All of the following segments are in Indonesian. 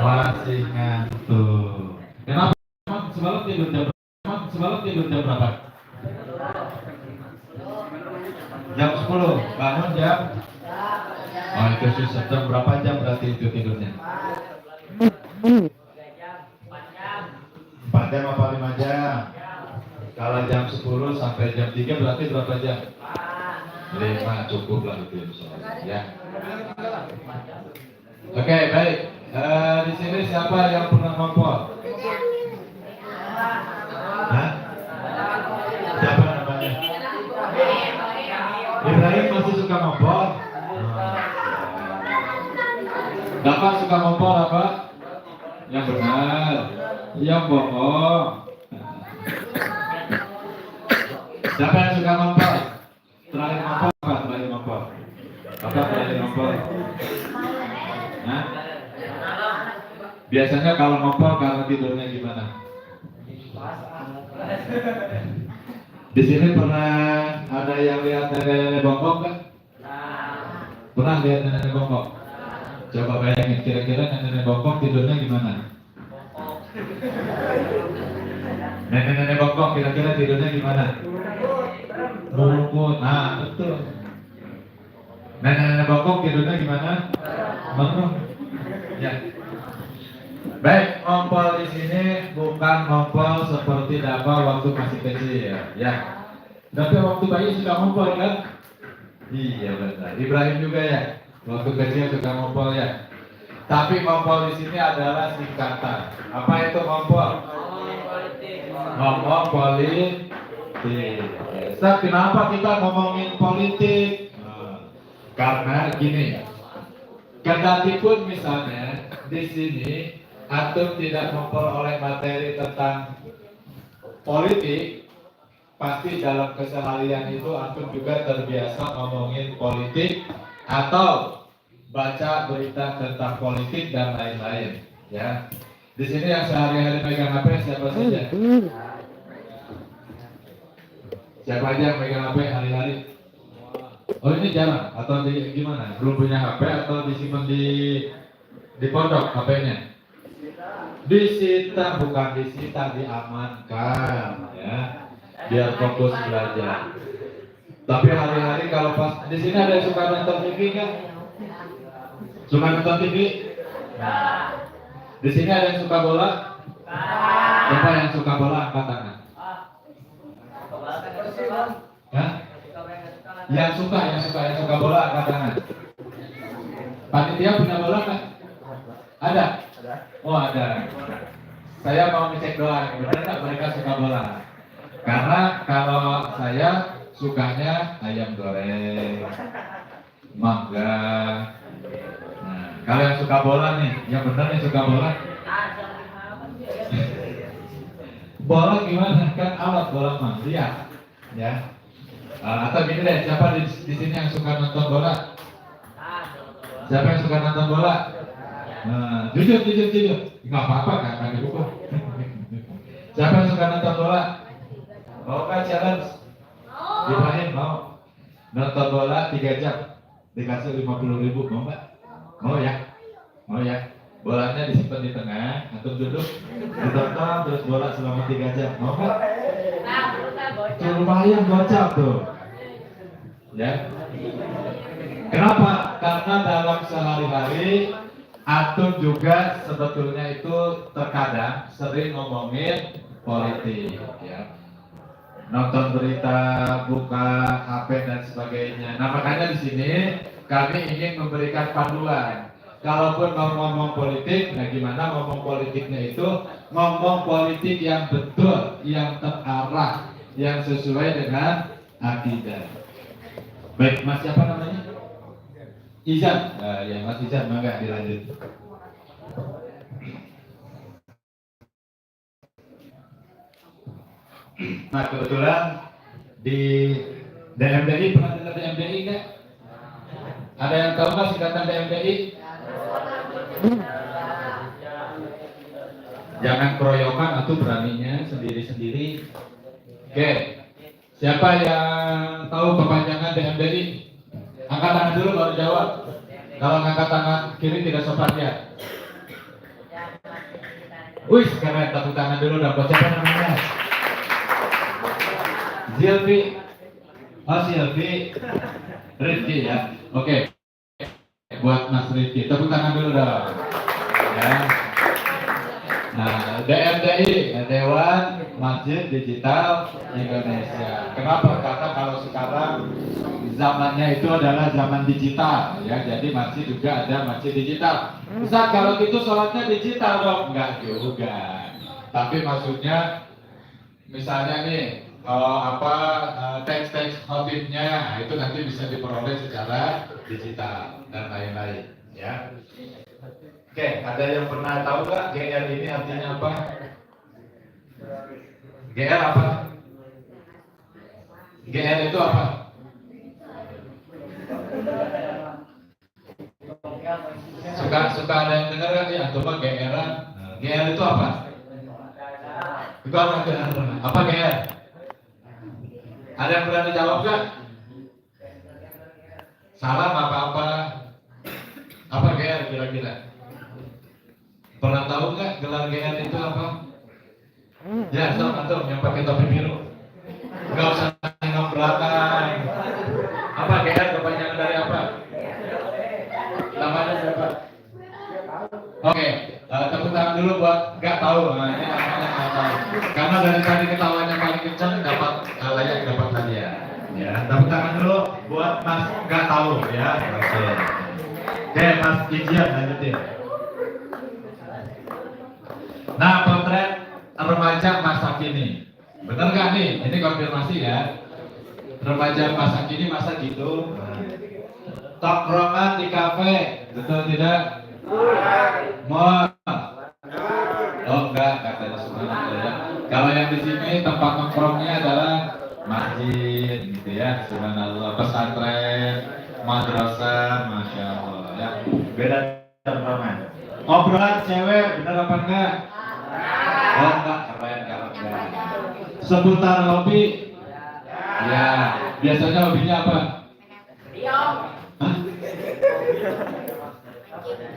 Masih ngantuk. Kenapa? Semalam tidur jam berapa? Semalam tidur jam berapa? Jam 10. Bangun jam? Oh, itu susah. Jam berapa jam berarti itu tidurnya? 4 jam apa 5 jam? Kalau jam 10 sampai jam 3 berarti berapa jam? 5, cukup lah itu ya. Oke, baik. Di sini siapa yang pernah ngompol? Hah? Siapa namanya? Ibrahim masih suka ngompol? Bapak suka ngompol apa? Yang benar, yang bohong. Siapa yang suka ngompol? Terakhir ngompol apa? Terakhir ngompol? Apa terakhir ngompol? Hah? Biasanya kalau ngompol karena tidurnya gimana? Di sini pernah ada yang lihat nenek-nenek bongkok kan? Pernah lihat nenek bongkok? Coba bayangin kira-kira nenek bongkok tidurnya gimana? Nenek-nenek bongkok kira-kira tidurnya gimana? Merungkut. Nah, betul. Nenek-nenek bongkok tidurnya gimana? Merungkut. Ya. Baik, ngompol di sini bukan ngompol seperti Dava waktu masih kecil ya. Tapi waktu bayi suka ngompol kan? Iya benar. Ibrahim juga ya. Waktu kecil suka ngompol ya. Tapi ngompol di sini adalah singkatan. Apa itu ngompol? Ngomong politik. Ustaz, kenapa kita ngomongin politik? Karena gini. Kendati pun misalnya di sini antum tidak memperoleh materi tentang politik, pasti dalam keseharian itu antum juga terbiasa ngomongin politik atau baca berita tentang politik dan lain-lain. Ya, di sini yang sehari-hari pegang HP siapa saja? Siapa aja yang pegang HP hari-hari? Oh ini jarang atau gimana? Belum punya HP atau disimpan di pondok HP-nya? Disita, bukan disita, diamankan ya, biar fokus belajar. Tapi hari-hari kalau pas di sini ada yang suka nonton TV kan? Suka nonton TV? Di sini ada yang suka bola? Siapa yang suka bola angkat tangan? Ya? Yang suka bola angkat tangan. Panitia punya bola kan? Ada? Oh ada. Saya mau ngecek doang, benar nggak mereka suka bola? Karena kalau saya sukanya ayam goreng, mangga. Nah, kalau yang suka bola nih, yang benar nih suka bola. Bola gimana? Kan alat bola mah, lihat, ya. Atau gini deh, siapa di sini yang suka nonton bola? Siapa yang suka nonton bola? Nah, jujur, nggak apa-apa kan, kami buku. Siapa yang suka nonton bola? Mau kan challenge? Ibrahim mau nonton bola 3 jam, dikasih 50.000, mau nggak? Mau ya. Bolanya disimpan di tengah, antum duduk, ditonton terus bola selama 3 jam, mau nggak? Lumayan gocap tuh, ya. Kenapa? Karena dalam sehari-hari antum juga sebetulnya itu terkadang sering ngomongin politik, ya. Nonton berita, buka HP dan sebagainya. Nah makanya di sini kami ingin memberikan panduan. Kalaupun mau ngomong politik, nah gimana ngomong politiknya itu? Ngomong politik yang betul, yang terarah, yang sesuai dengan akidah. Baik, Mas siapa namanya? Izan. Ya Mas Izan, mangga dilanjut. Nah kebetulan di DMDI, pernah dengar DMDI nggak? Ada yang tahu nggak singkatan DMDI? Jangan keroyokan atau beraninya sendiri-sendiri. Oke, siapa yang tahu kepanjangan DMDI? Angkat tangan dulu baru jawab. Kalau angkat tangan kiri tidak sopan ya. Wih, keren, tepuk tangan dulu dong. Buat siapa namanya? Zilvi. Oh, Zilvi. Rizky ya. Oke. Buat Mas Rizky, tepuk tangan dulu dong. Ya. Nah, DMDI, Dewan Masjid Digital Indonesia. Kenapa? Karena kalau sekarang zamannya itu adalah zaman digital, ya. Jadi masjid juga ada masjid digital. Ustaz, kalau gitu sholatnya digital dong? Enggak juga. Tapi maksudnya, misalnya nih, teks-teks khotibnya itu nanti bisa diperoleh secara digital dan lain-lain, ya. Oke, ada yang pernah tahu nggak GR ini artinya apa? GR apa? GR itu apa? Suka ada yang dengar nggak ya? Coba GR-an. GR itu apa? Itu apa GR? Apa GR? Ada yang berani jawab nggak? Salam apa-apa? Apa GR kira-kira? Pernah tahu nggak gelar GR itu apa? Ya, antum yang pakai topi biru. Nggak usah nengok belakang. Apa GR kepanjangan dari apa? Namanya siapa? Oke, tepuk tangan dulu buat nggak tahu. Nah, ini namanya nggak tahu. Karena dari tadi ketawanya paling kencang dapat layak dapat hadiah. Ya, tepuk tangan dulu buat Mas nggak tahu ya. Oke, Mas Ijian lanjutin. Nah, potret remaja masa kini, benar nggak nih? Ini konfirmasi ya. Remaja masa kini masa gitu. Tongkrongan di kafe, betul tidak? Mau? Oh enggak, katanya sebenarnya ya. Kalau yang di sini tempat nongkrongnya adalah masjid, gitu ya. Subhanallah, pesantren, madrasah, masya Allah ya. Beda tongkrongan. Obrolan cewek, benar apa enggak? Oh enggak, keren kalau enggak. Seputar hobi? Ya, biasanya hobinya apa?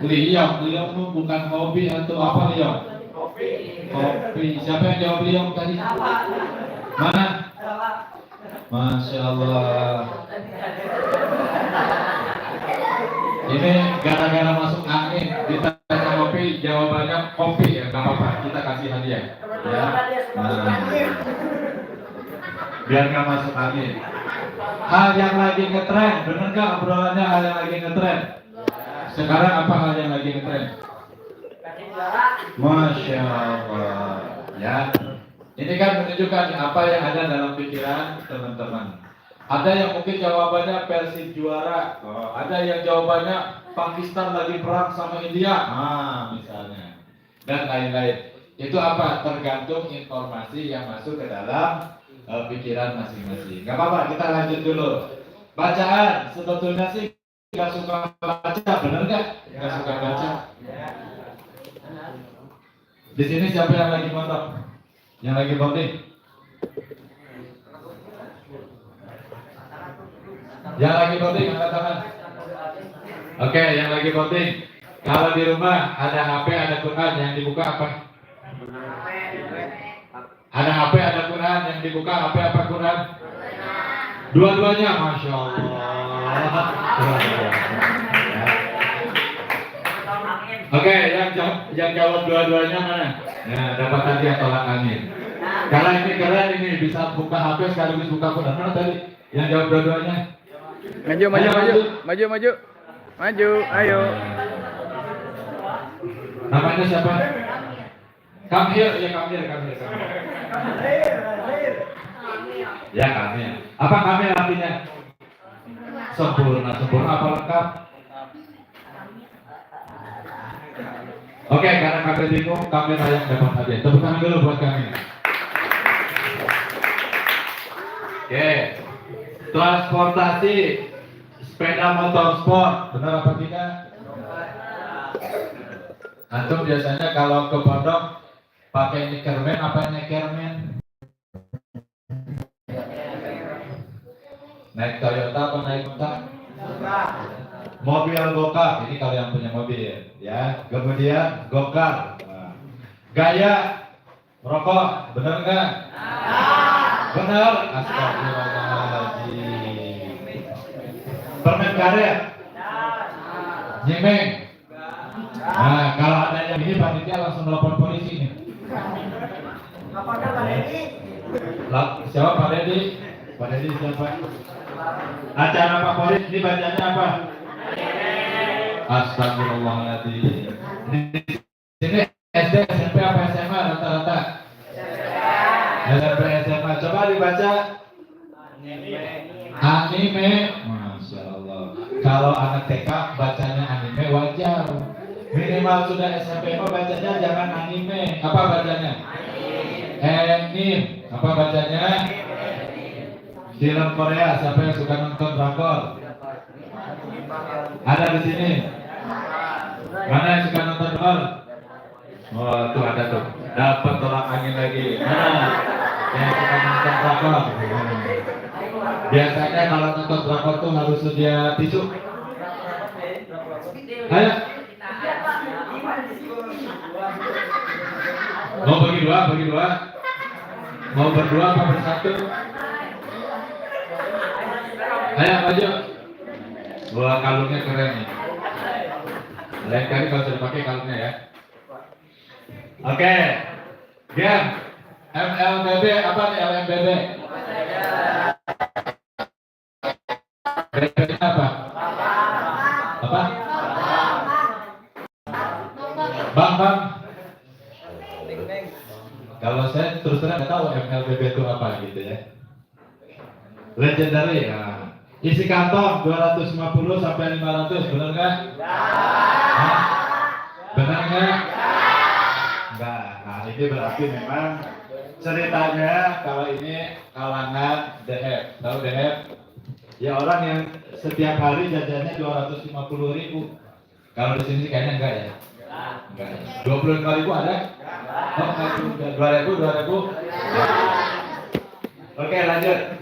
Liam bukan hobi atau apa Liam? Kopi. Siapa yang jawab Liam tadi? Mana? Masya Allah. Ini gara-gara masuk angin ditanya kopi, jawabannya kopi ya, nggak apa-apa, kita kasih hadiah. Ya. Nah. Biar nggak masuk angin. Hal yang lagi ngetren, bener nggak obrolannya hal yang lagi ngetren? Sekarang apa hal yang lagi ngetren? Masya Allah. Ya. Ini kan menunjukkan apa yang ada dalam pikiran teman-teman. Ada yang mungkin jawabannya Persib juara, ada yang jawabannya Pakistan lagi perang sama India, misalnya, dan lain-lain. Itu apa? Tergantung informasi yang masuk ke dalam pikiran masing-masing. Gak apa-apa, kita lanjut dulu. Bacaan, sebetulnya sih gak suka baca, bener gak? Gak suka baca. Di sini siapa yang lagi mondok? Yang lagi bonding? Yang lagi voting, angkat tangan. Oke, yang lagi voting. Kalau di rumah ada HP, ada Quran, yang dibuka apa? Ada HP, ada Quran, yang dibuka HP apa Quran? Dua-duanya, masya Allah. Oke, yang jawab dua-duanya mana? Nah, dapat hadiah tolak angin. Kalau ini keren, ini bisa buka HP sekaligus buka Quran. Mana tadi? Yang jawab dua-duanya? Maju, ayo. Namanya siapa? Kamil, ya Kamil. Ya Kamil. Apa Kamil artinya? Sempurna apa lengkap? Oke, karena Kamil bingung, Kamil yang dapat hadiah. Tepuk tangan dulu buat Kamil. Oke. Transportasi sepeda motor sport, benar apa tidak? Antum biasanya kalau ke pondok pakai Neckerman apa Neckerman? Naik Toyota apa naik Honda? Mobil bokap, ini kalau yang punya mobil. ya. Kemudian gokar. Nah. Gaya rokok, benar nggak? Benar. Astagfirullahaladzim. Permen karet, nyemeng. Nah, kalau ada yang ini panitia langsung telepon polisi nih. Apakah Pak Dedi? Siapa Pak Dedi? Pak Dedi siapa? Acara Pak Polisi ini bacanya apa? Astagfirullahaladzim. Ini SD, SMP apa SMA rata-rata? SMP, SMA. Coba dibaca. Anime. Masya Allah. Kalau anak TK bacanya anime wajar. Minimal sudah SMP bacanya jangan anime. Apa bacanya? Anime. Apa bacanya? Film Korea. Siapa yang suka nonton drakor? Ada di sini. Mana yang suka nonton drakor? Oh, tuh ada tuh. Dapat tolak angin lagi. Mana yang suka nonton drakor? Biasanya kalau nonton drakor tuh harus sedia tisu. Ayo. Mau bagi dua. Mau berdua apa bersatu? Ayo maju. Wah, kalungnya keren nih. Lain kali kalau sudah pakai kalungnya ya. Oke. Game MLBB apa nih LMBB? BB apa? Apa? Bang. Kalau saya terus terang nggak tahu MLBB itu apa gitu ya. Legendary ya. Isi kantong 250 sampai 500, benar nggak? Benar nggak? Enggak. Nah, ini berarti memang ceritanya kalau ini kalangan DF. Tahu DF? Ya orang yang setiap hari jajannya 250.000. Kalau di sini kayaknya enggak ya? Enggak. 25.000 ada? Oh, enggak. 2.000. Oke, lanjut.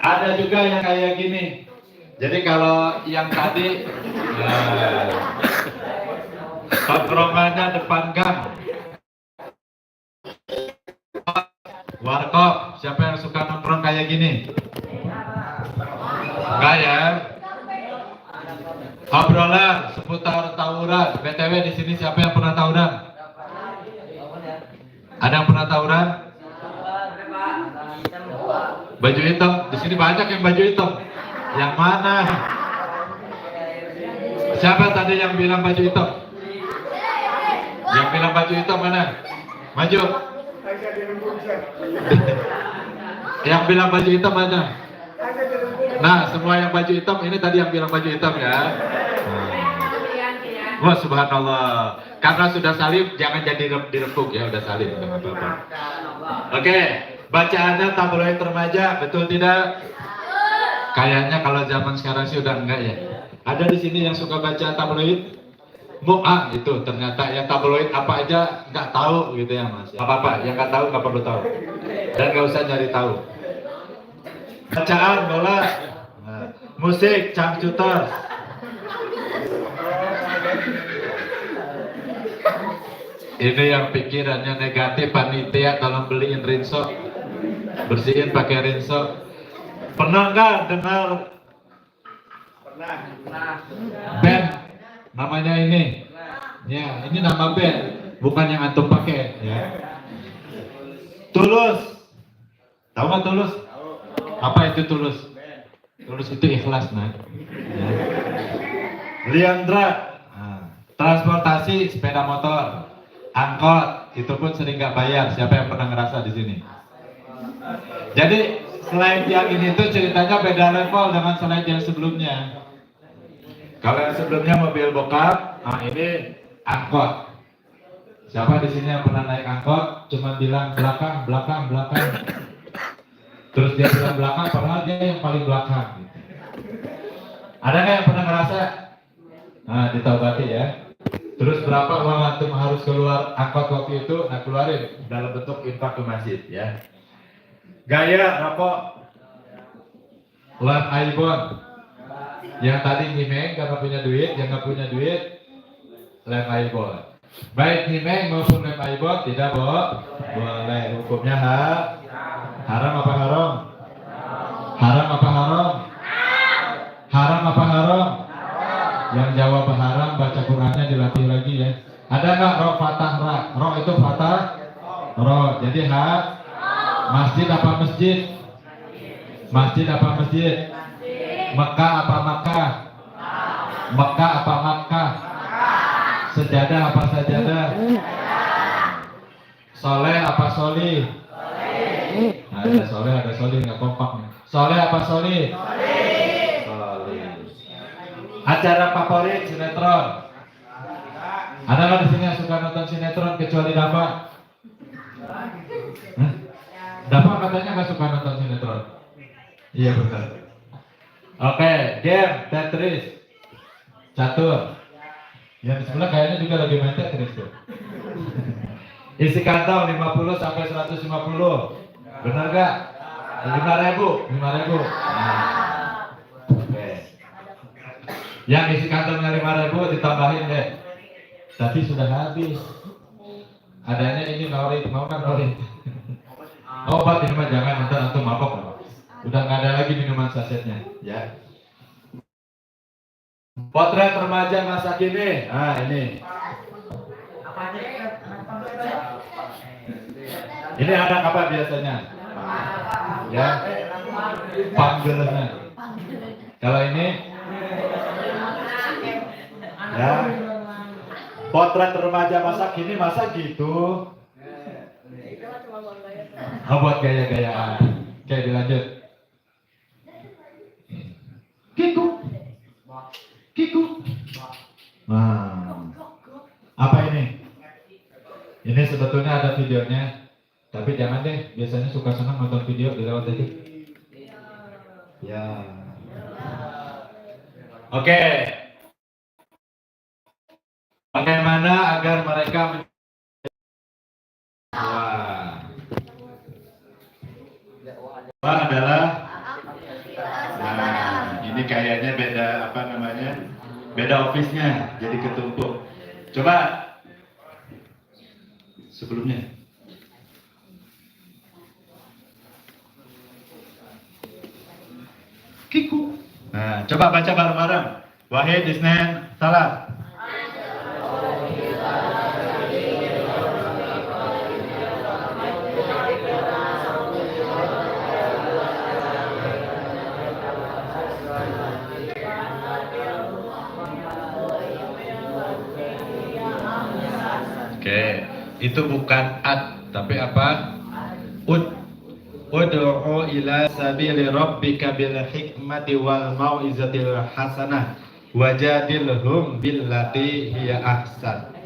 Ada juga yang kayak gini. Jadi kalau yang tadi tongkrongannya depan gang. Warkop, siapa yang suka nongkrong kayak gini? Enggak ya? Obrolan seputar tawuran. BTW di sini siapa yang pernah tawuran? Ada yang pernah tawuran? Baju hitam. Di sini banyak yang baju hitam. Yang mana? Siapa tadi yang bilang baju hitam? Yang bilang baju hitam mana? Maju. Yang bilang baju hitam mana? Nah, semua yang baju hitam ini tadi yang bilang baju hitam ya. Wah, subhanallah. Karena sudah salib, jangan jadi direpuk ya, udah salib. Oke, bacaannya tabloid remaja, betul tidak? Kayaknya kalau zaman sekarang sih udah enggak ya. Ada di sini yang suka baca tabloid? Itu ternyata yang tabloid apa aja nggak tahu gitu ya mas. Apa-apa, yang nggak tahu nggak perlu tahu. Dan nggak usah nyari tahu. Bacaan bola, musik, cangcuter. Ini yang pikirannya negatif, panitia tolong beliin rinso, bersihin pakai rinso. Pernah nggak dengar? Pernah. Band namanya ini. Ya, ini nama band, bukan yang antum pakai. Ya. Tulus, tahu nggak Tulus? Apa itu Tulus? Tulus itu ikhlas, nah. Ya. Liandra, transportasi sepeda motor, angkot, itu pun sering nggak bayar. Siapa yang pernah ngerasa di sini? Jadi selain yang ini tuh ceritanya beda level dengan selain yang sebelumnya. Kalau yang sebelumnya mobil bokap, nah ini angkot. Siapa di sini yang pernah naik angkot? Cuma bilang belakang. Terus dia bilang belakang, padahal dia yang paling belakang. Ada nggak yang pernah ngerasa? Nah, ditaubati ya. Terus berapa uang antum harus keluar angkot waktu itu? Nah, keluarin dalam bentuk infak ke masjid ya. Gaya rokok, lab iPhone. Yang tadi ngimeng karena punya duit, yang nggak punya duit lem aibot. Baik nimeng maupun lem aibot tidak boleh. Hukumnya haram apa haram? Haram apa haram? Haram apa haram? Yang jawab haram baca Qurannya dilatih lagi ya. Ada nggak ro fatah ra? Ro itu fatah ro. Jadi masjid apa masjid? Masjid apa masjid? Mekah apa Makkah? Mekah apa Makkah? Sejadah apa sajadah? Soleh apa solih? Ada soleh nggak kompak nih. Soleh apa solih? Solih. Acara favorit sinetron. Ada nggak di sini yang suka nonton sinetron kecuali Dapa? Hah? Dapa katanya nggak suka nonton sinetron. Iya benar. Oke, game Tetris, catur. Yang di sebelah kayaknya juga lagi main Tetris tuh. Isi kantong 50 sampai 150. Benar gak? 5.000. Nah. Oke. Yang isi kantongnya 5.000 ditambahin deh. Tapi sudah habis. Adanya ini Norit, mau kan Norit? Obat ini mah jangan nanti antum mabok. Udah nggak ada lagi minuman sasetnya, ya. Potret remaja masa kini. Ah ini. Ini anak apa biasanya? Ya. Panggilannya. Kalau ini, ya. Potret remaja masa kini masa gitu. Oh, buat gaya-gayaan. Oke, dilanjut. Kiku. Nah, apa ini? Ini sebetulnya ada videonya, tapi jangan deh. Biasanya suka senang nonton video di lewat aja. Ya. Oke. Bagaimana agar mereka Wah adalah. Nah, ini kayaknya beda apa namanya? Beda office-nya, jadi ketumpuk. Coba sebelumnya. Kiku. Nah, coba baca bareng-bareng. Wahid, Isnen, Salah. Oke, itu bukan ad, tapi apa? Ud'u ila sabili rabbika bil hikmati wal mau'izatil hasanah wajadilhum billati hiya ahsan.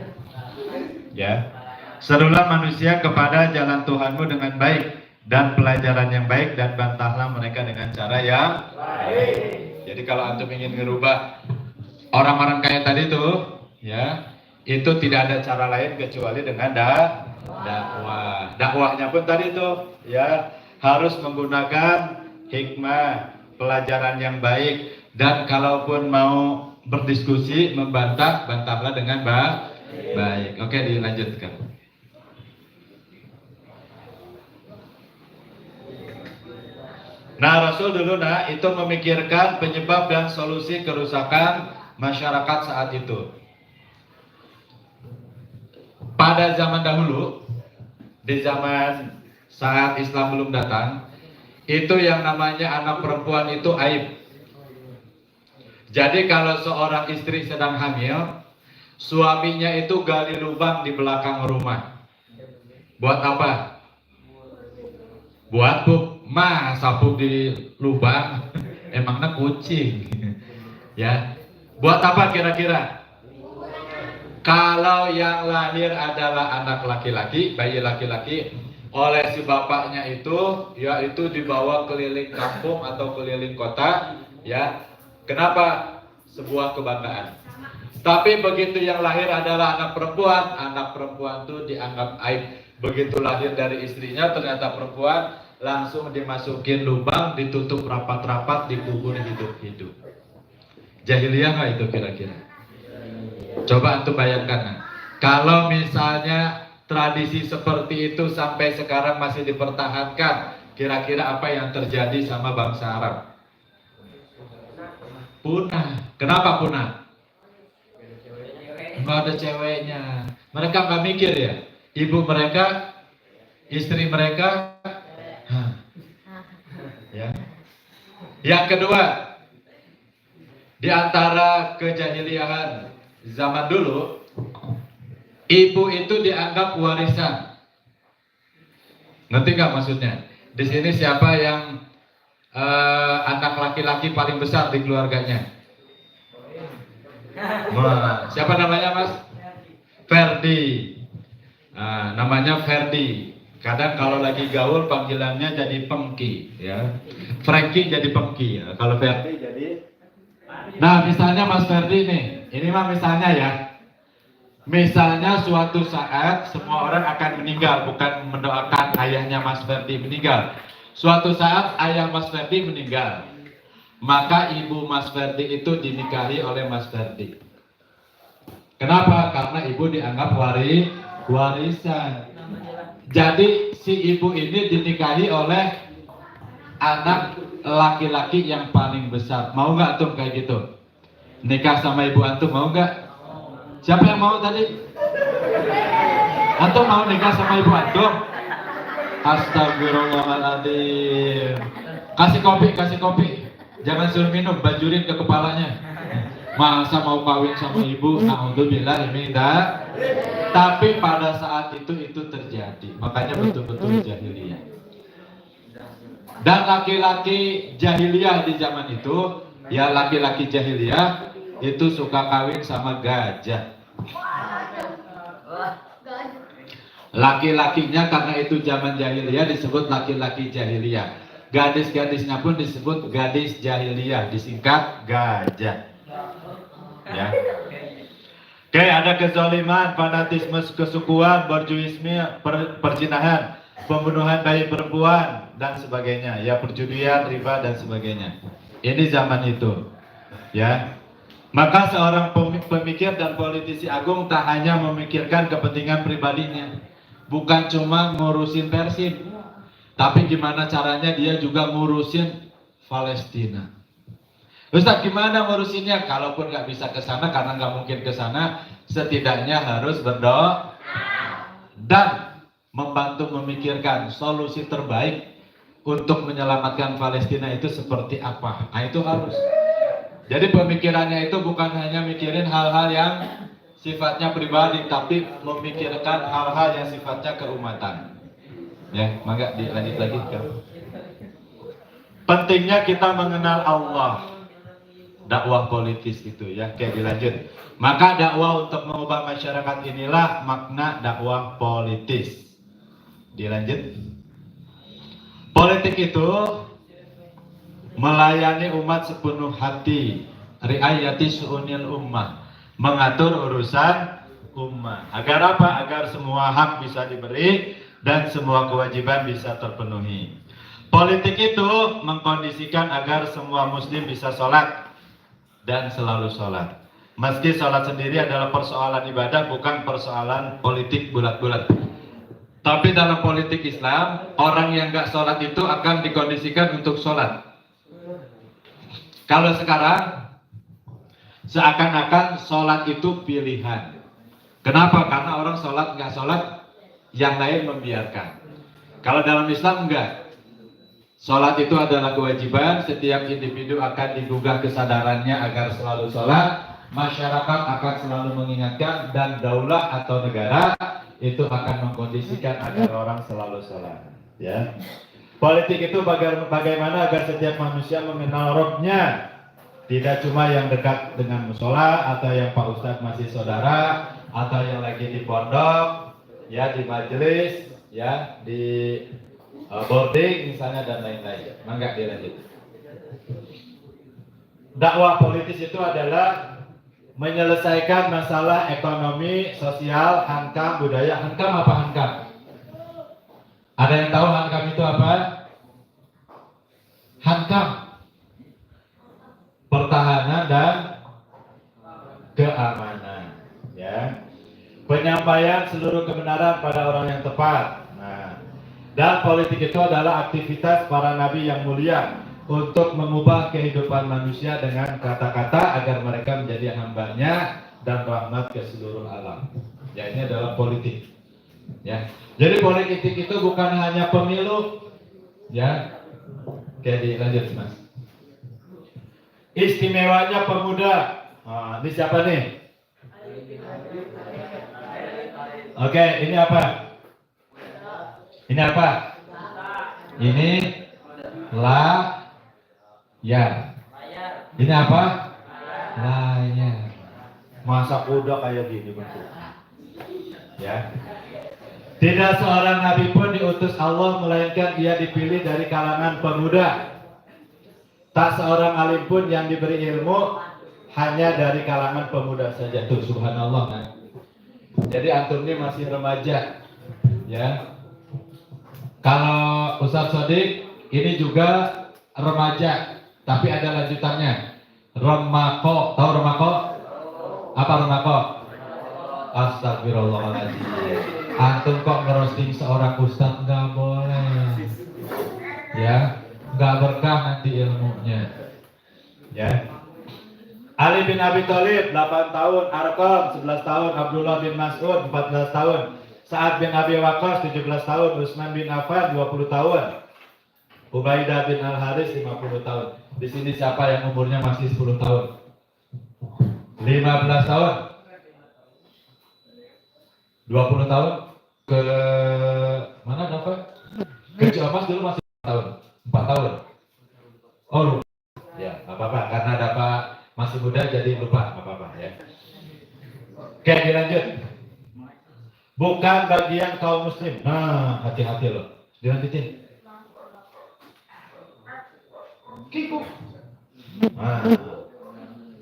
Ya. Serulah manusia kepada jalan Tuhanmu dengan baik dan pelajaran yang baik dan bantahlah mereka dengan cara yang baik. Jadi kalau antum ingin ngerubah orang-orang kaya tadi tuh, ya, itu tidak ada cara lain kecuali dengan dakwah. Dakwahnya pun tadi tuh, ya, harus menggunakan hikmah, pelajaran yang baik, dan kalaupun mau berdiskusi, membantah, bantahlah dengan baik. Oke, dilanjutkan. Nah, Rasul dulu itu memikirkan penyebab dan solusi kerusakan masyarakat saat itu. Pada zaman dahulu, di zaman saat Islam belum datang, itu yang namanya anak perempuan itu aib. Jadi kalau seorang istri sedang hamil, suaminya itu gali lubang di belakang rumah. Buat apa? Buat pup. Masa pup di lubang? Emangnya kucing. Ya. Buat apa kira-kira? Kalau yang lahir adalah anak laki-laki, bayi laki-laki, oleh si bapaknya itu, yaitu dibawa keliling kampung atau keliling kota, ya. Kenapa? Sebuah kebanggaan. Tapi begitu yang lahir adalah anak perempuan itu dianggap aib. Begitu lahir dari istrinya ternyata perempuan, langsung dimasukin lubang, ditutup rapat-rapat, dikubur hidup-hidup. Jahiliyah nggak itu kira-kira? Coba antum bayangkan, kalau misalnya tradisi seperti itu sampai sekarang masih dipertahankan, kira-kira apa yang terjadi sama bangsa Arab? Punah. Kenapa punah? Nggak ada ceweknya. Mereka nggak mikir ya, ibu mereka, istri mereka. Hah. Ya. Yang kedua, di antara kejahiliahan zaman dulu, ibu itu dianggap warisan. Ngerti nggak maksudnya? Di sini siapa yang anak laki-laki paling besar di keluarganya? Wah, siapa namanya Mas? Ferdi. Nah, namanya Ferdi. Kadang kalau lagi gaul panggilannya jadi Pengki, ya. Frankie jadi Pengki. Ya. Kalau Ferdi jadi. Nah, misalnya Mas Ferdi nih, ini mah misalnya ya. Misalnya suatu saat semua orang akan meninggal, bukan mendoakan ayahnya Mas Ferdi meninggal. Suatu saat ayah Mas Ferdi meninggal, maka ibu Mas Ferdi itu dinikahi oleh Mas Ferdi. Kenapa? Karena ibu dianggap warisan. Jadi si ibu ini dinikahi oleh anak laki-laki yang paling besar. Mau nggak antum kayak gitu? Nikah sama ibu antum mau nggak? Siapa yang mau tadi? Antum mau nikah sama ibu antum? Astagfirullahaladzim. Kasih kopi. Jangan suruh minum, banjurin ke kepalanya. Masa mau kawin sama ibu? Alhamdulillah ini enggak. Tapi pada saat itu terjadi. Makanya betul-betul jahiliyah. Dan laki-laki jahiliyah di zaman itu, ya laki-laki jahiliyah itu suka kawin sama gajah. Laki-lakinya karena itu zaman jahiliyah disebut laki-laki jahiliyah. Gadis-gadisnya pun disebut gadis jahiliyah, disingkat gajah. Ya. Oke, ada kezaliman, fanatisme kesukuan, berjuisme, perzinahan, pembunuhan bayi perempuan dan sebagainya. Ya, perjudian, riba dan sebagainya. Ini zaman itu. Ya. Maka seorang pemikir dan politisi agung tak hanya memikirkan kepentingan pribadinya, bukan cuma ngurusin Persib, tapi gimana caranya dia juga ngurusin Palestina. Ustaz, gimana ngurusinnya? Kalaupun nggak bisa ke sana, karena nggak mungkin ke sana, setidaknya harus berdoa dan membantu memikirkan solusi terbaik untuk menyelamatkan Palestina itu seperti apa. Nah, itu harus. Jadi pemikirannya itu bukan hanya mikirin hal-hal yang sifatnya pribadi, tapi memikirkan hal-hal yang sifatnya keumatan. Ya, maka dilanjut lagi. Pentingnya kita mengenal Allah. Dakwah politis itu ya, kayak dilanjut. Maka dakwah untuk mengubah masyarakat inilah makna dakwah politis. Dilanjut. Politik itu melayani umat sepenuh hati, riayati su'unil ummah, mengatur urusan umat. Agar apa? Agar semua hak bisa diberi dan semua kewajiban bisa terpenuhi. Politik itu mengkondisikan agar semua muslim bisa sholat dan selalu sholat. Meski sholat sendiri adalah persoalan ibadah, bukan persoalan politik bulat-bulat. Tapi dalam politik Islam, orang yang gak sholat itu akan dikondisikan untuk sholat. Kalau sekarang, seakan-akan sholat itu pilihan. Kenapa? Karena orang sholat gak sholat, yang lain membiarkan. Kalau dalam Islam enggak. Sholat itu adalah kewajiban, setiap individu akan digugah kesadarannya agar selalu sholat, masyarakat akan selalu mengingatkan, dan daulah atau negara itu akan mengkondisikan agar orang selalu sholat. Ya. Politik itu bagaimana agar setiap manusia mengenal Robnya, tidak cuma yang dekat dengan musola, atau yang Pak Ustadz masih saudara, atau yang lagi di pondok, ya di majelis, ya di boarding misalnya dan lain-lain. Mangga dilanjut. Dakwah politis itu adalah menyelesaikan masalah ekonomi, sosial, hankam, budaya. Hankam apa hankam? Ada yang tahu hankam itu apa? Hankam pertahanan dan keamanan. penyampaian seluruh kebenaran pada orang yang tepat. Nah, dan politik itu adalah aktivitas para nabi yang mulia untuk mengubah kehidupan manusia dengan kata-kata agar mereka menjadi hambanya dan rahmat ke seluruh alam. Ya, ini adalah politik. Ya, jadi politik itu bukan hanya pemilu. Ya, oke, dilanjut mas. Istimewanya pemuda. Nah, ini siapa nih? Oke, ini apa? Ini apa? Ini layar. Ini apa? Layar. Masa kuda kayak gini bentuk. Ya. Tidak seorang nabi pun diutus Allah melainkan ia dipilih dari kalangan pemuda. Tak seorang alim pun yang diberi ilmu hanya dari kalangan pemuda saja. Tuh subhanallah kan. Jadi antum ini masih remaja. Ya. Kalau Ustaz Sodik ini juga remaja, tapi ada lanjutannya. Remako, tahu remako? Apa remako? Astagfirullahaladzim. Antum kok ngerosting seorang ustaz? Nggak boleh. Ya, nggak berkah nanti ilmunya. Ya. Ali bin Abi Thalib 8 tahun, Arqam 11 tahun, Abdullah bin Mas'ud 14 tahun, Sa'ad bin Abi Waqqas 17 tahun, Utsman bin Affan 20 tahun, Ubaidah bin Al-Haris 50 tahun. Di sini siapa yang umurnya masih 10 tahun? 15 tahun? 20 tahun? Ke mana dapat? Ke Ciamas dulu masih 4 tahun. 4 tahun. Oh lupa. Ya, apa-apa karena dapat masih muda jadi lupa, apa-apa ya. Oke, dilanjut. Bukan bagian kaum muslim. Nah, hati-hati loh. Dilanjutin. Kiko. Nah.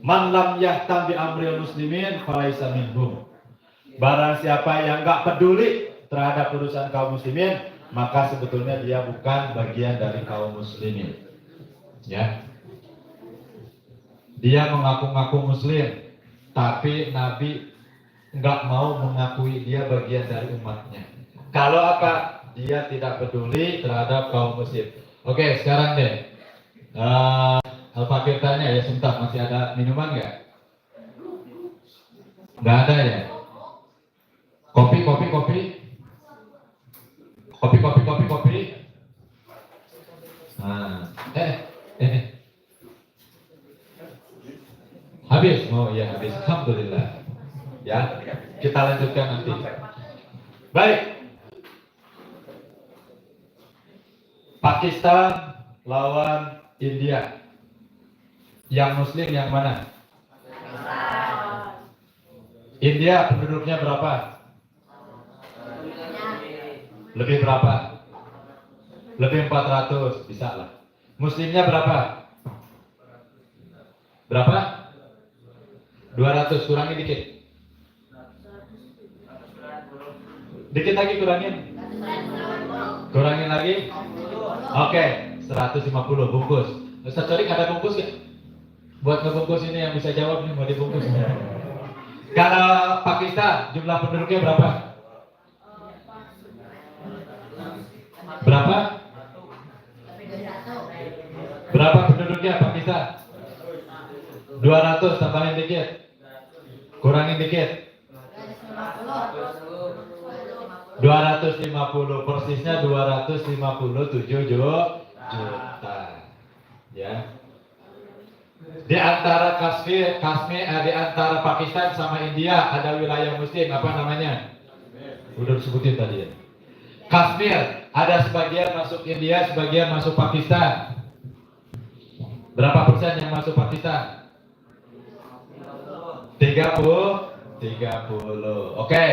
Man lam yahtam bi amril muslimin falaisa minhum. Barang siapa yang enggak peduli terhadap urusan kaum muslimin, maka sebetulnya dia bukan bagian dari kaum muslimin. Ya. Dia mengaku-ngaku muslim, tapi Nabi enggak mau mengakui dia bagian dari umatnya. Kalau apa? Dia tidak peduli terhadap kaum muslim. Oke, sekarang deh. Al-Fakir tanya ya, sebentar, masih ada minuman nggak? Nggak ada ya? Kopi. Nah, habis? Oh iya habis, alhamdulillah. Ya, kita lanjutkan nanti. Baik. Pakistan lawan India. Yang muslim yang mana? India penduduknya berapa? Lebih berapa? Lebih 400, bisa lah. Muslimnya berapa? Berapa? 200, kurangi dikit. Dikit lagi kurangin. Kurangin lagi. Oke, 150 bungkus. Ustaz Sodik ada bungkus ya? Buat ngebungkus ini yang bisa jawab nih mau dibungkus. Kalau Pakistan jumlah penduduknya berapa? Berapa? Berapa penduduknya Pakistan? 200, tambahin dikit. Kurangin dikit. 250, persisnya 257 juta. Ya. Di antara Kashmir, di antara Pakistan sama India ada wilayah muslim, apa namanya? Udah disebutin tadi ya. Kashmir, ada sebagian masuk India, sebagian masuk Pakistan. Berapa persen yang masuk Pakistan? 30. Oke.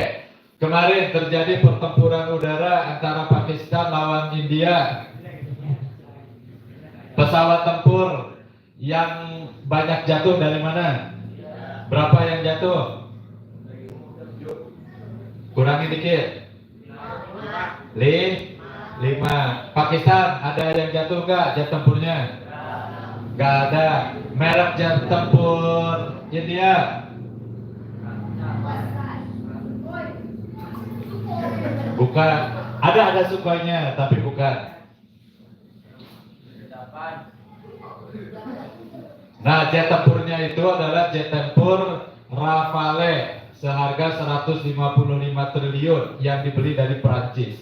Kemarin terjadi pertempuran udara antara Pakistan lawan India. Pesawat tempur yang banyak jatuh dari mana? Berapa yang jatuh? Kurangi dikit. 5. Pakistan ada yang jatuh nggak jet tempurnya? Nggak ada. Merek jet tempur India? Bukan. Ada sukanya, tapi bukan. Nah, jet tempurnya itu adalah jet tempur Rafale seharga 155 triliun yang dibeli dari Perancis.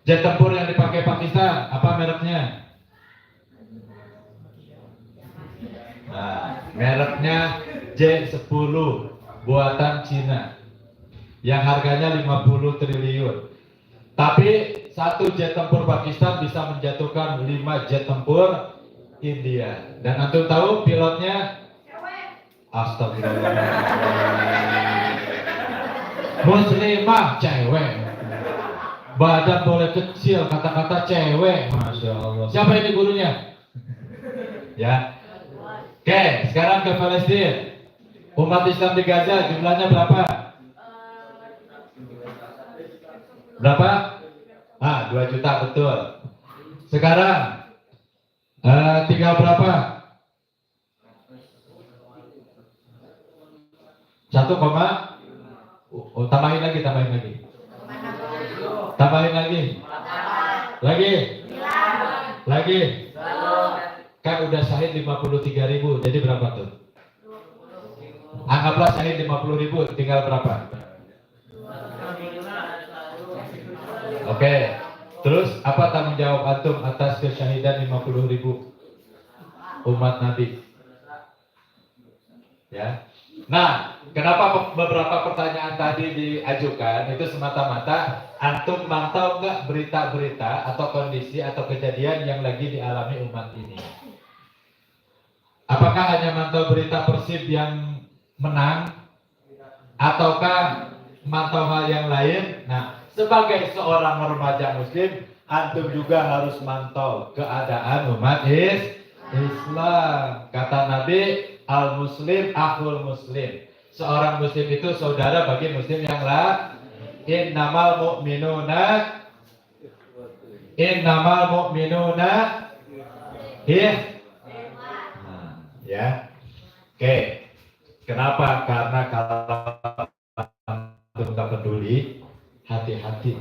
Jet tempur yang dipakai Pakistan, apa mereknya? Nah, mereknya J-10 buatan Cina yang harganya 50 triliun. Tapi satu jet tempur Pakistan bisa menjatuhkan 5 jet tempur India. Dan antum tahu pilotnya? Astagfirullah. Muslimah cewek. Badan boleh kecil, kata-kata cewek. Masya Allah. Siapa ini gurunya? Ya. Oke, sekarang ke Palestina. Umat Islam di Gaza jumlahnya berapa? Berapa? 2 juta betul. Sekarang tinggal berapa? 1, tambahin lagi. Tambahin lagi. Kan udah syahid 53.000, jadi berapa tuh? Anggaplah syahid 50.000, tinggal berapa? Oke. Terus apa tanggung jawab antum atas kesyahidan 50.000 umat Nabi? Ya. Nah, kenapa beberapa pertanyaan tadi diajukan itu semata-mata antum mantau nggak berita-berita atau kondisi atau kejadian yang lagi dialami umat ini? Apakah hanya mantau berita Persib yang menang ataukah mantau hal yang lain? Nah, sebagai seorang remaja muslim, antum juga harus mantau keadaan umat Islam. Kata Nabi, al-muslim akhul muslim. Seorang muslim itu saudara bagi muslim yang lain. Innamal mu'minuna ya. Oke. Kenapa? Karena kalau antum nggak peduli, hati-hati.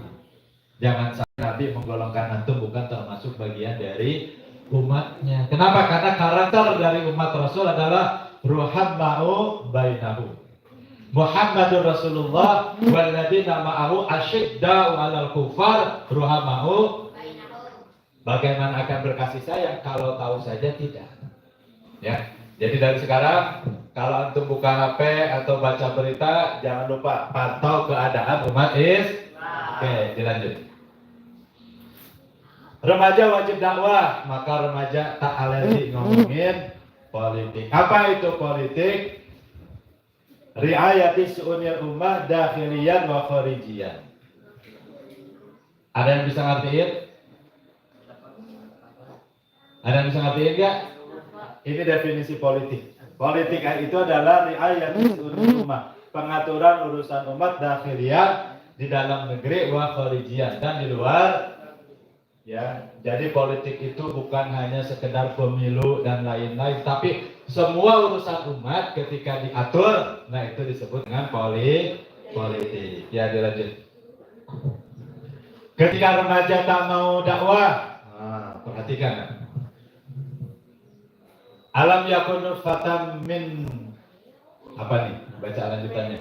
Jangan sampai Nabi menggolongkan antum bukan termasuk bagian dari umatnya. Kenapa? Karena karakter dari umat Rasul adalah ruhamma'u bainahu. Muhammadur Rasulullah walladzina ma'ahu asyidda'u 'alal kufar ruhamma'u. Bagaimana akan berkasih sayang kalau tahu saja tidak? Ya. Jadi dari sekarang kalau antum buka HP atau baca berita, jangan lupa pantau keadaan umat Islam. Oke, dilanjut. Remaja wajib dakwah, maka remaja tak alergi ngomongin politik. Apa itu politik? Riayati su'unil ummah dakhiliyan wa kharijiyan. Ada yang bisa ngertiin? Ada yang bisa ngertiin enggak? Ini definisi politik. Politik itu adalah riayati su'unil ummah, pengaturan urusan umat dakhiliyan di dalam negeri wa kharijiyan dan di luar. Ya, jadi politik itu bukan hanya sekedar pemilu dan lain-lain, tapi semua urusan umat ketika diatur, nah itu disebut dengan politik. Ya, dilanjut. Ketika remaja tak mau dakwah, perhatikan. Alam yakun nutfatan min, apa nih? Baca lanjutannya.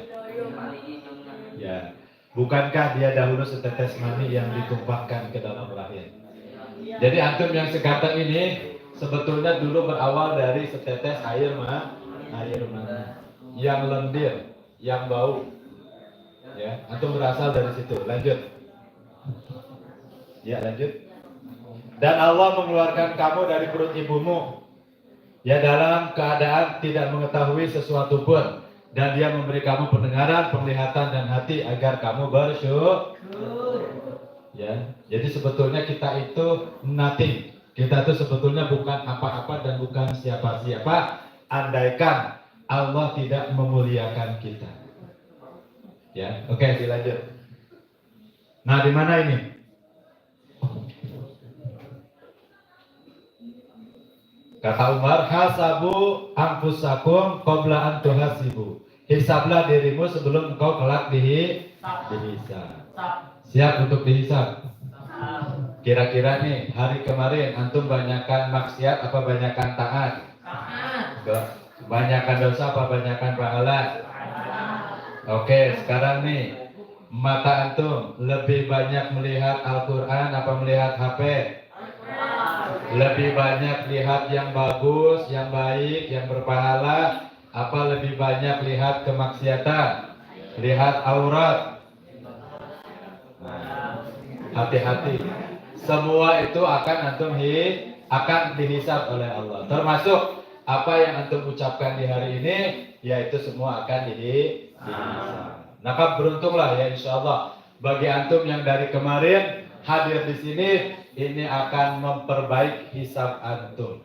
Ya, bukankah dia dahulu setetes mani yang ditumpahkan ke dalam rahim? Jadi antum yang seganteng ini sebetulnya dulu berawal dari setetes air mani yang lendir, yang bau. Ya, antum berasal dari situ. Lanjut. Ya, lanjut. Dan Allah mengeluarkan kamu dari perut ibumu, ya dalam keadaan tidak mengetahui sesuatu pun, dan Dia memberi kamu pendengaran, penglihatan dan hati agar kamu bersyukur. Ya, jadi sebetulnya kita itu nothing. Kita itu sebetulnya bukan apa-apa dan bukan siapa-siapa, andaikan Allah tidak memuliakan kita. Ya, oke, dilanjut. Nah, di mana ini? Kata Umar, hasabu anfusakum qabla an tuhasibu. Hisablah dirimu sebelum engkau kelak Dihisab. Siap untuk dihisab? Kira-kira nih, hari kemarin antum banyakkan maksiat apa banyakkan taat? Banyakkan dosa apa banyakkan pahala? Oke, sekarang nih, mata antum lebih banyak melihat Al-Quran apa melihat HP? Lebih banyak lihat yang bagus, yang baik, yang berpahala, apa lebih banyak lihat kemaksiatan? Lihat aurat? Hati-hati. Semua itu akan antum akan dihisab oleh Allah. Termasuk apa yang antum ucapkan di hari ini, yaitu semua akan dihisab. Maka beruntunglah ya insya Allah bagi antum yang dari kemarin hadir di sini, ini akan memperbaik hisab antum.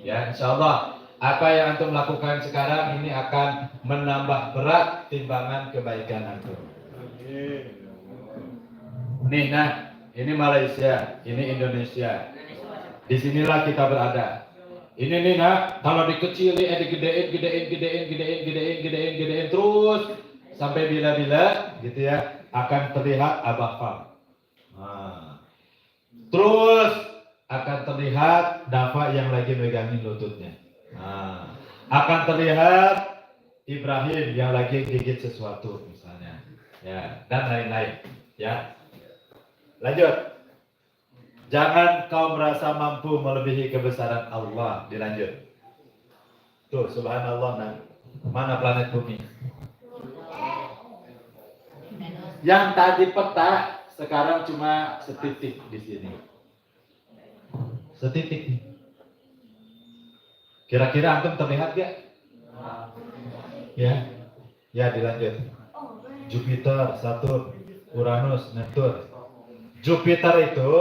Ya insya Allah apa yang antum lakukan sekarang ini akan menambah berat timbangan kebaikan antum. Nih, nah, ini Malaysia, ini Indonesia. Disinilah kita berada. Ini nih, nah, kalau dikecilin, digedein terus sampai bila-bila, gitu ya, akan terlihat abafam. Nah. Terus akan terlihat Dafa yang lagi megangin lututnya. Nah. Akan terlihat Ibrahim yang lagi gigit sesuatu, misalnya, ya, dan lain-lain, ya. Lanjut. Jangan kau merasa mampu melebihi kebesaran Allah. Dilanjut. Tuh, subhanallah. Nah. Mana planet bumi? Yang tadi peta, sekarang cuma setitik di sini. Setitik. Kira-kira antum terlihat gak? Ya. Ya, dilanjut. Jupiter, Saturn, Uranus, Neptun. Jupiter itu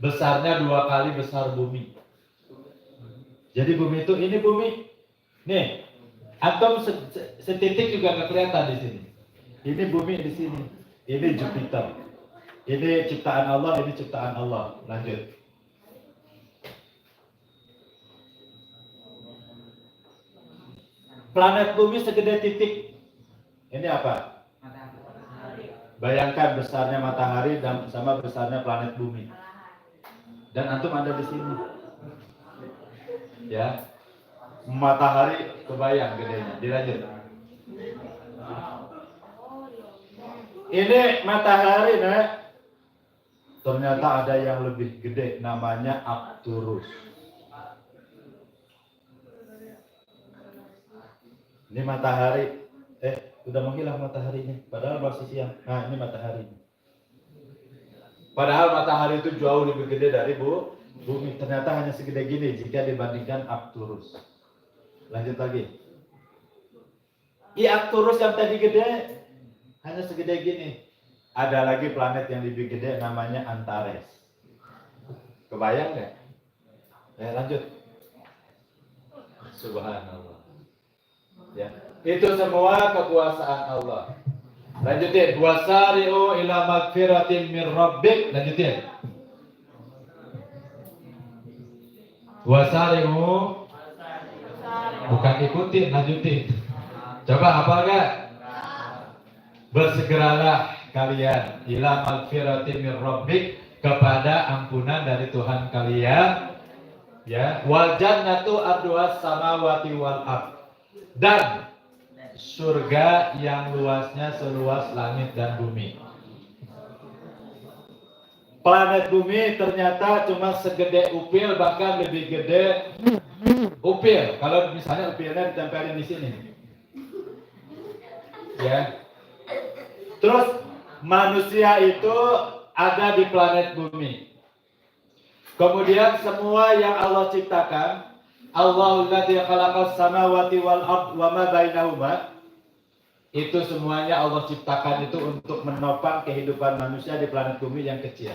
besarnya 2 kali besar bumi. Jadi bumi itu, ini bumi. Nih, atom setitik juga nggak kelihatan di sini. Ini bumi di sini. Ini Jupiter. Ini ciptaan Allah, ini ciptaan Allah. Lanjut. Planet bumi segede titik. Ini apa? Bayangkan besarnya matahari dan sama besarnya planet bumi. Dan antum ada di sini. Ya. Matahari kebayang gedenya. Dilanjut. Ini matahari, nah. Ternyata ada yang lebih gede, namanya Arcturus. Ini matahari. Udah menghilang mataharinya, padahal masih siang. Nah, ini matahari. Padahal matahari itu jauh lebih gede dari bumi. Ternyata hanya segede gini jika dibandingkan Arcturus. Lanjut lagi. Arcturus yang tadi gede hanya segede gini. Ada lagi planet yang lebih gede namanya Antares. Kebayang nggak? Lanjut. Subhanallah. Ya. Itu semua kekuasaan Allah. Lanjutin. Wasari'u ila magfiratin min rabbik. Lanjutin. Wasari'u. Bukan ikutin, lanjutin. Coba hafal gak? Bersegeralah kalian ila magfiratin min rabbik, kepada ampunan dari Tuhan kalian. Ya. Wal jannatu arduhas samawati wal ard. Dan surga yang luasnya seluas langit dan bumi. Planet bumi ternyata cuma segede upil, bahkan lebih gede upil. Kalau misalnya upilnya ditempelin di sini, ya. Terus manusia itu ada di planet bumi. Kemudian semua yang Allah ciptakan, Allahul ladzi khalaqas samawati wal ard wa ma bainahuma, itu semuanya Allah ciptakan itu untuk menopang kehidupan manusia di planet bumi yang kecil.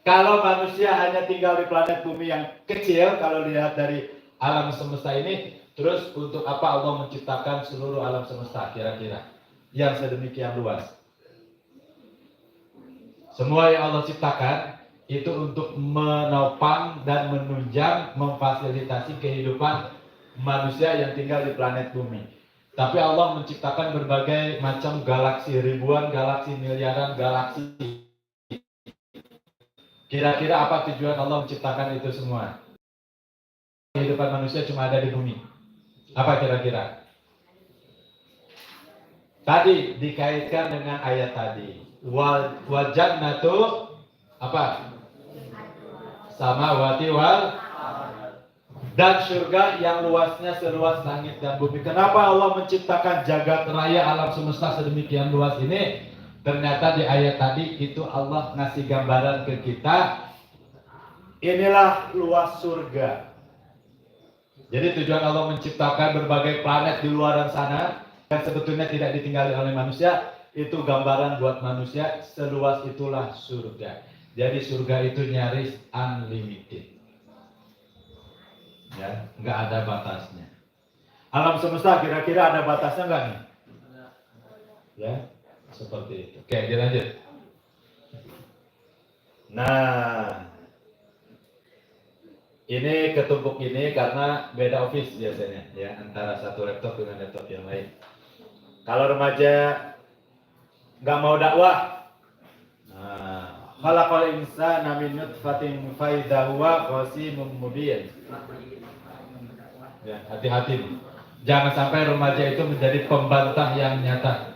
Kalau manusia hanya tinggal di planet bumi yang kecil, kalau dilihat dari alam semesta ini, terus untuk apa Allah menciptakan seluruh alam semesta kira-kira yang sedemikian luas? Semua yang Allah ciptakan itu untuk menopang dan menunjang, memfasilitasi kehidupan manusia yang tinggal di planet bumi. Tapi Allah menciptakan berbagai macam galaksi, ribuan galaksi, miliaran galaksi. Kira-kira apa tujuan Allah menciptakan itu semua? Kehidupan manusia cuma ada di bumi. Apa kira-kira? Tadi dikaitkan dengan ayat tadi. Wal jannatu apa? Samawati wal, dan surga yang luasnya seluas langit dan bumi. Kenapa Allah menciptakan jagat raya alam semesta sedemikian luas ini? Ternyata di ayat tadi itu Allah ngasih gambaran ke kita. Inilah luas surga. Jadi tujuan Allah menciptakan berbagai planet di luar sana yang sebetulnya tidak ditinggali oleh manusia, itu gambaran buat manusia. Seluas itulah surga. Jadi surga itu nyaris unlimited. Ya, nggak ada batasnya. Alam semesta kira-kira ada batasnya nggak nih? Ya, seperti itu. Oke, dilanjut. Nah, ini ketumpuk ini karena beda office biasanya, ya, antara satu laptop dengan laptop yang lain. Kalau remaja nggak mau dakwah, khalaqal insana min nutfatin fa idza huwa khasimun mubin. Ya, hati-hati. Jangan sampai remaja itu menjadi pembantah yang nyata.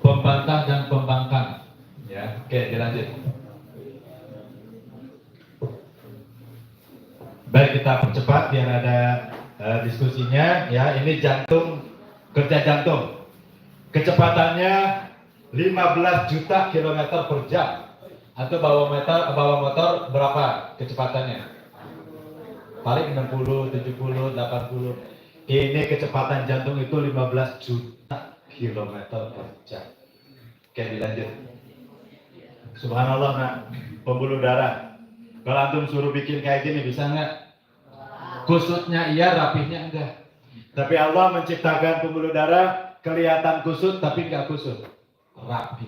Pembantah dan pembangkang. Ya, oke, dilanjut. Baik, kita percepat biar ada diskusinya. Ya, ini jantung, kerja jantung. Kecepatannya 15 juta kilometer per jam. Atau bawa motor berapa kecepatannya? Paling 60, 70, 80. Ini kecepatan jantung itu 15 juta kilometer per jam. Oke, dilanjut. Subhanallah, nak, pembuluh darah. Kalau antum suruh bikin kayak gini bisa nggak? Kusutnya iya, rapihnya enggak. Tapi Allah menciptakan pembuluh darah kelihatan kusut tapi enggak kusut, rapi.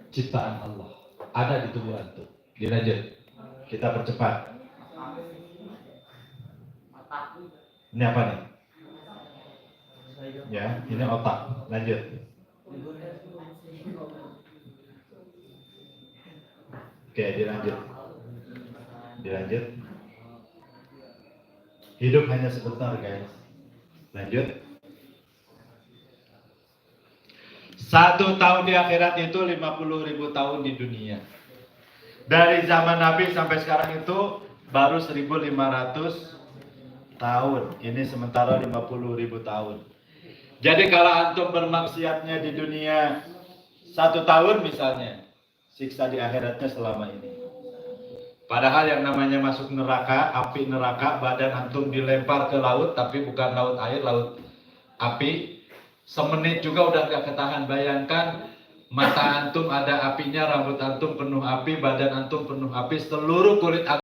Ciptaan Allah ada di tubuh antum. Dilanjut. Kita percepat. Ini apa nih? Ya, ini otak. Lanjut. Oke, dilanjut. Hidup hanya sebentar, guys. Lanjut. 1 tahun di akhirat itu 50.000 tahun di dunia. Dari zaman Nabi sampai sekarang itu baru 1.500 tahun. Ini sementara 50.000 tahun. Jadi kalau antum bermaksiatnya di dunia 1 tahun misalnya, siksa di akhiratnya selama ini. Padahal yang namanya masuk neraka, api neraka, badan antum dilempar ke laut, tapi bukan laut air, laut api. Semenit juga udah gak ketahan. Bayangkan mata antum ada apinya, rambut antum penuh api, badan antum penuh api, seluruh kulit antum